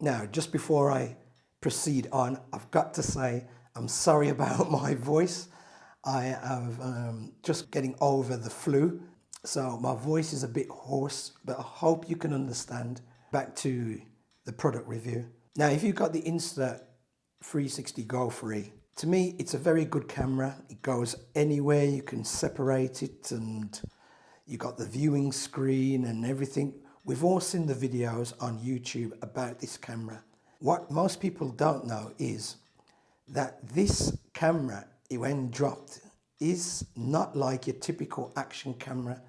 Now, just before I proceed on, I've got to say I'm sorry about my voice. I am just getting over the flu, so my voice is a bit hoarse, but I hope you can understand. Back to the product review. Now, if you've got the Insta360 GO free, to me, it's a very good camera. It goes anywhere, you can separate it, and you got the viewing screen and everything. We've all seen the videos on YouTube about this camera. What most people don't know is that this camera, when dropped, is not like your typical action camera,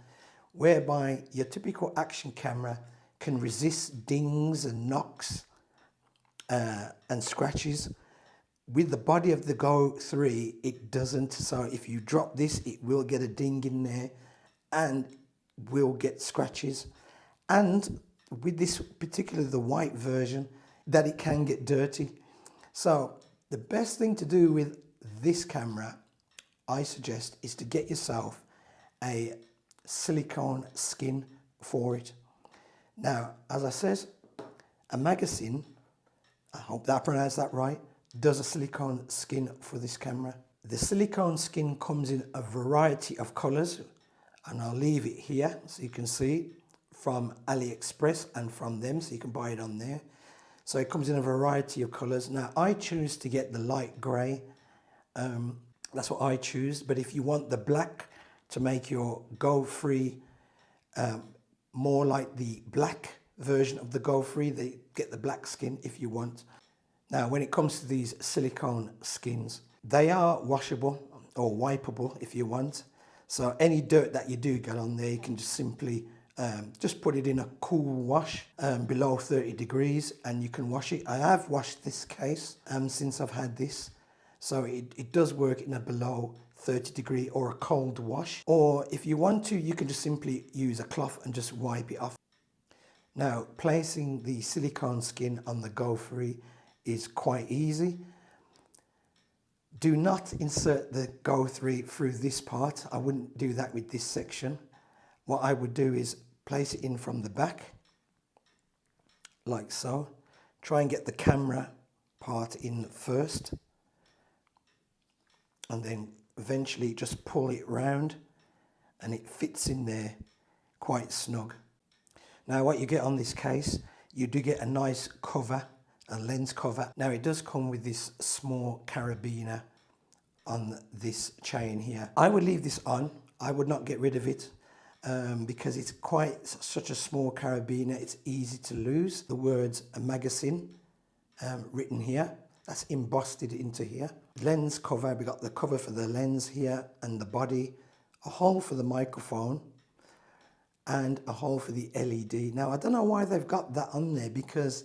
whereby your typical action camera can resist dings and knocks and scratches. With the body of the GO 3, it doesn't. So if you drop this, it will get a ding in there and will get scratches. And with this, particularly the white version, that it can get dirty. So the best thing to do with this camera, I suggest, is to get yourself a silicone skin for it. Now, as I said, aMagisn, I hope that I pronounced that right, does a silicone skin for this camera. The silicone skin comes in a variety of colors, and I'll leave it here so you can see it, from AliExpress and from them, so you can buy it on there. So it comes in a variety of colors. Now, I choose to get the light gray. That's what I choose. But if you want the black to make your GO 3 more like the black version of the GO 3, they get the black skin if you want. Now, when it comes to these silicone skins, they are washable or wipeable if you want. So any dirt that you do get on there, you can just simply just put it in a cool wash below 30 degrees and you can wash it. I have washed this case since I've had this. So it does work in a below 30 degree or a cold wash. Or if you want to, you can just simply use a cloth and just wipe it off. Now, placing the silicone skin on the GO 3 is quite easy. Do not insert the GO 3 through this part. I wouldn't do that with this section. What I would do is place it in from the back, like so. Try and get the camera part in first, and then eventually just pull it round and it fits in there quite snug. Now, what you get on this case, you do get a nice cover, a lens cover. Now, it does come with this small carabiner on this chain here. I would leave this on. I would not get rid of it because it's quite such a small carabiner. It's easy to lose. The words aMagisn written here, that's embossed into here. Lens cover, we got the cover for the lens here and the body, a hole for the microphone and a hole for the LED. Now, I don't know why they've got that on there, because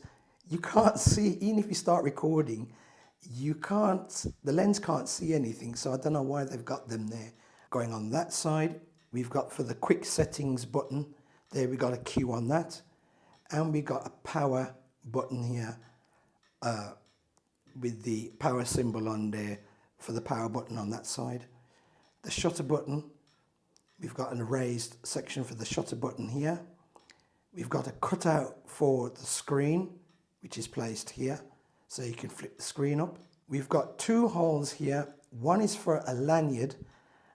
you can't see, even if you start recording, you can't, the lens can't see anything. So I don't know why they've got them there. Going on that side, we've got for the quick settings button, there we got a Q on that. And we got a power button here with the power symbol on there for the power button on that side. The shutter button, we've got a raised section for the shutter button here. We've got a cutout for the screen, which is placed here, so you can flip the screen up. We've got two holes here. One is for a lanyard,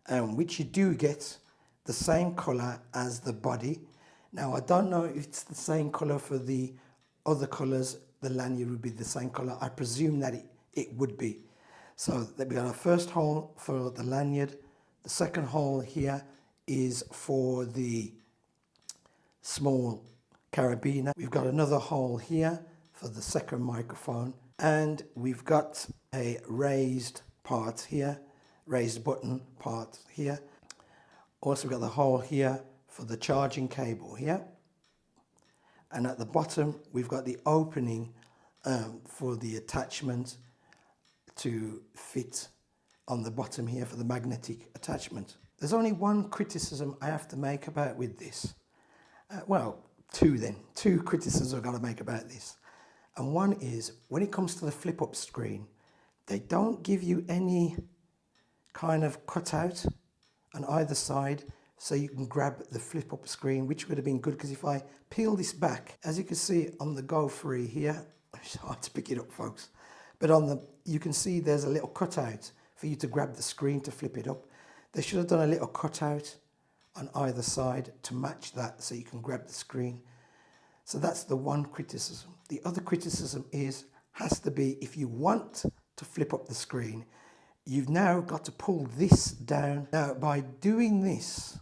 which you do get the same color as the body. Now, I don't know if it's the same color for the other colors. The lanyard would be the same color. I presume that it would be. So we got our first hole for the lanyard. The second hole here is for the small carabiner. We've got another hole here for the second microphone, and we've got a raised part here, raised button part here. Also, we've got the hole here for the charging cable here. And at the bottom, we've got the opening for the attachment to fit on the bottom here for the magnetic attachment. There's only one criticism I have to make about with this. Well, two criticisms I've got to make about this. And one is, when it comes to the flip up screen, they don't give you any kind of cutout on either side so you can grab the flip up screen, which would have been good, because if I peel this back, as you can see on the GO 3 here, It's hard to pick it up, folks. But on the, you can see there's a little cutout for you to grab the screen to flip it up. They should have done a little cutout on either side to match that so you can grab the screen. So that's the one criticism. The other criticism has to be, if you want to flip up the screen, you've now got to pull this down. Now, by doing this,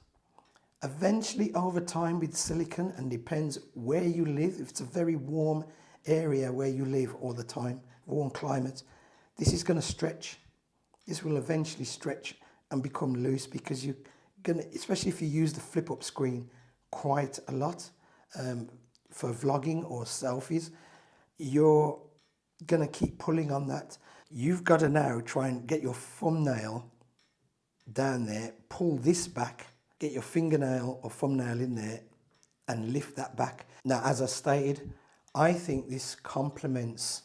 eventually over time with silicone, and depends where you live, if it's a very warm area where you live all the time, warm climate, this is going to stretch. This will eventually stretch and become loose, because you're going to, especially if you use the flip up screen quite a lot for vlogging or selfies, you're going to keep pulling on that. You've got to now try and get your thumbnail down there, pull this back, get your fingernail or thumbnail in there and lift that back. Now, as I stated, I think this complements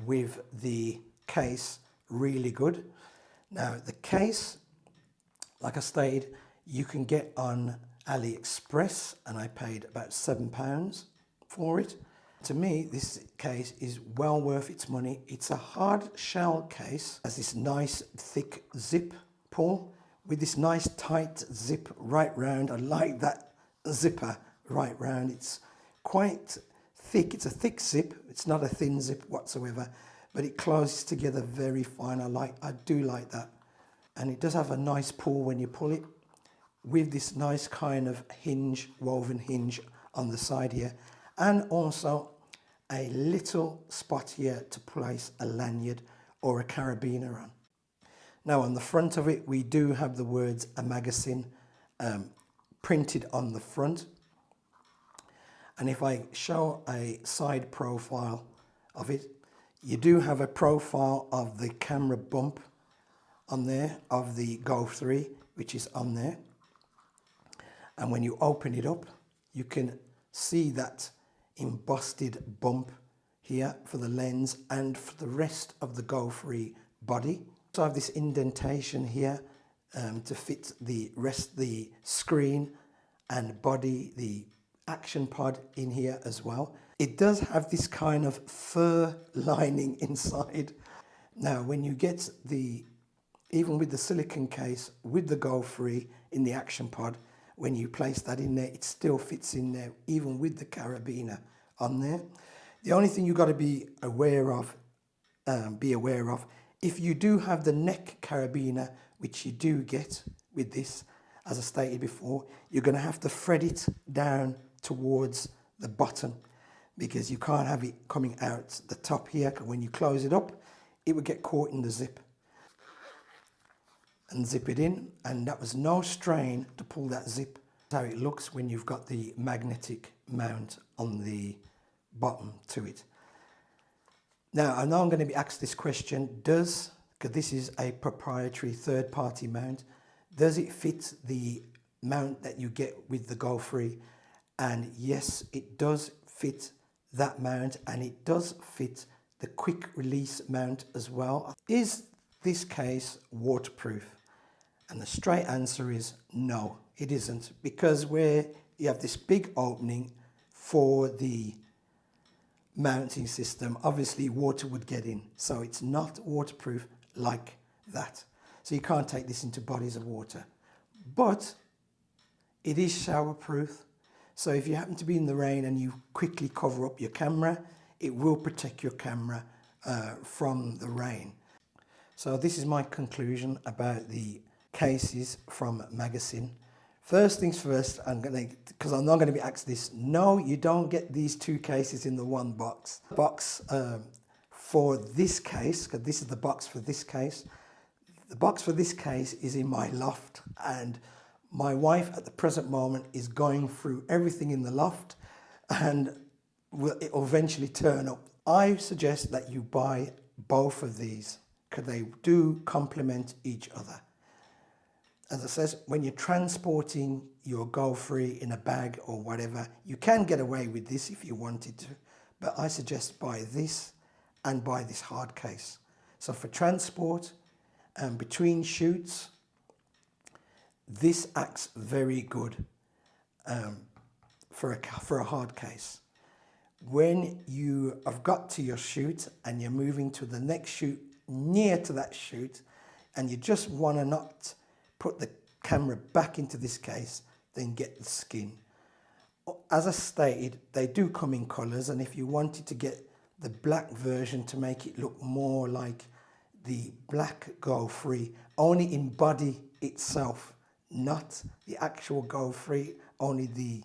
with the case really good. Now, the case, like I stated, you can get on AliExpress, and I paid about £7 for it. To me, this case is well worth its money. It's a hard shell case, has this nice thick zip pull with this nice tight zip right round. I like that zipper right round. It's quite thick. It's a thick zip. It's not a thin zip whatsoever, but it closes together very fine. I do like that. And it does have a nice pull when you pull it, with this nice kind of hinge, woven hinge on the side here, and also a little spot here to place a lanyard or a carabiner on. Now, on the front of it, we do have the words aMagisn printed on the front. And if I show a side profile of it, you do have a profile of the camera bump on there of the Go 3, which is on there. And when you open it up, you can see that embossed bump here for the lens and for the rest of the Go 3 body. So I have this indentation here to fit the rest, the screen and body, the action pod in here as well. It does have this kind of fur lining inside. Now, when you get the, even with the silicone case, with the Go 3 in the action pod, when you place that in there, it still fits in there, even with the carabiner on there. The only thing you've got to be aware of, if you do have the neck carabiner, which you do get with this, as I stated before, you're going to have to thread it down towards the bottom, because you can't have it coming out the top here, because when you close it up, it would get caught in the zip. And zip it in, and that was no strain to pull that zip. That's how it looks when you've got the magnetic mount on the bottom to it. Now, I know I'm going to be asked this question, because this is a proprietary third-party mount, does it fit the mount that you get with the Go 3? And yes, it does fit that mount, and it does fit the quick release mount as well. Is this case waterproof? And the straight answer is no, it isn't, because where you have this big opening for the mounting system, obviously water would get in, so it's not waterproof like that. So you can't take this into bodies of water, but it is showerproof. So if you happen to be in the rain and you quickly cover up your camera, it will protect your camera from the rain. So this is my conclusion about the cases from aMagisn. First things first, because I'm not going to be asked this, no, you don't get these two cases in the one box. For this case, because this is the box for this case, the box for this case is in my loft, and my wife at the present moment is going through everything in the loft, and it will eventually turn up. I suggest that you buy both of these, because they do complement each other. As I says, when you're transporting your Go 3 in a bag or whatever, you can get away with this if you wanted to, but I suggest buy this and buy this hard case. So for transport and between shoots, this acts very good for a hard case. when you have got to your shoot and you're moving to the next shoot near to that shoot, and you just want to not put the camera back into this case, then get the skin. As I stated, they do come in colors, and if you wanted to get the black version to make it look more like the black Go 3, only in body itself, not the actual Go 3, only the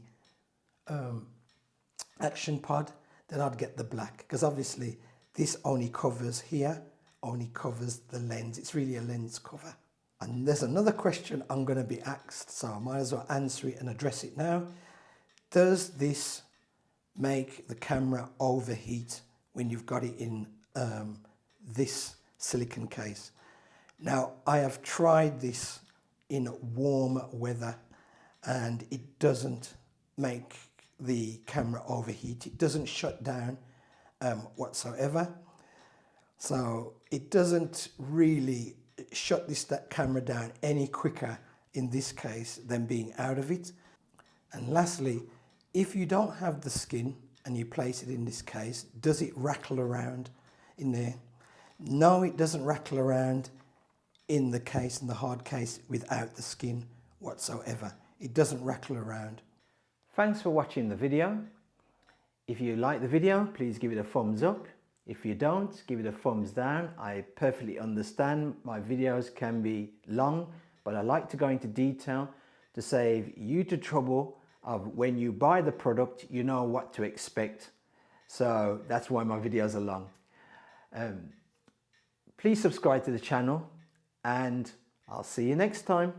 action pod, then I'd get the black, because obviously this only covers here, only covers the lens. It's really a lens cover. And there's another question I'm going to be asked, so I might as well answer it and address it now. Does this make the camera overheat when you've got it in this silicone case? Now, I have tried this in warm weather and it doesn't make the camera overheat. It doesn't shut down whatsoever. So it doesn't really shut that camera down any quicker in this case than being out of it. And lastly, if you don't have the skin and you place it in this case, does it rattle around in there? No, it doesn't rattle around in the case, in the hard case, without the skin whatsoever. It doesn't rattle around. Thanks for watching the video. If you like the video, please give it a thumbs up. If you don't, give it a thumbs down. I perfectly understand my videos can be long, but I like to go into detail to save you the trouble of when you buy the product, you know what to expect. So that's why my videos are long. Please subscribe to the channel and I'll see you next time.